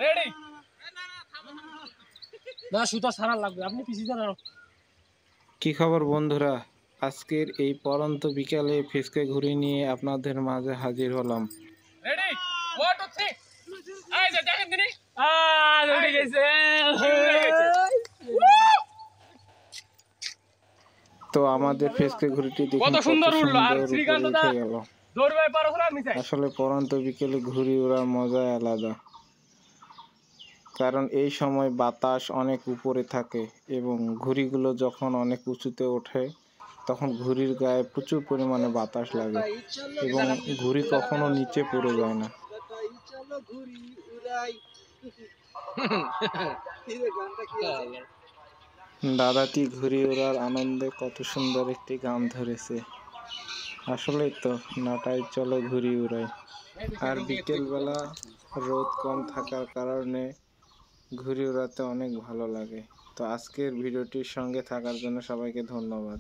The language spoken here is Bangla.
রেডি না সুতা সারা লাগবে আপনি পিছিয়ে যান। কি খবর বন্ধুরা, আজকের এই পরন্ত বিকালে ফিসকে ঘুরি নিয়ে আপনাদের মাঝে হাজির হলাম। রেডি 1 2 3 এই যে দেখেন দিনি উঠে গেছে। তো আমাদের ফিসকে ঘুরিটি দেখুন কত সুন্দর উঠলো আর উপরে শ্রীকান্ত দা উঠে গেল। দৌড়বে পারো না নিচে। আসলে পরন্ত বিকেলে ঘুরি ওড়ার মজাই আলাদা, কারণ এই সময় বাতাস অনেক উপরে থাকে এবং ঘুড়িগুলো যখন অনেক উঁচুতে ওঠে তখন ঘুড়ির গায়ে প্রচুর পরিমাণে বাতাস লাগে এবং ঘুড়ি কখনো নিচে পড়ে যায় না। দাদাটি ঘুড়ি ওড়ার আনন্দে কত সুন্দর একটি গান ধরেছে। আসলেই তো, নাটাই চলো ঘুড়ি উড়াই। আর বিকেলবেলা রোদ কম থাকার কারণে ঘুড়ি উড়াতে অনেক ভালো লাগে। তো আজকের ভিডিওটির সঙ্গে থাকার জন্য সবাইকে ধন্যবাদ।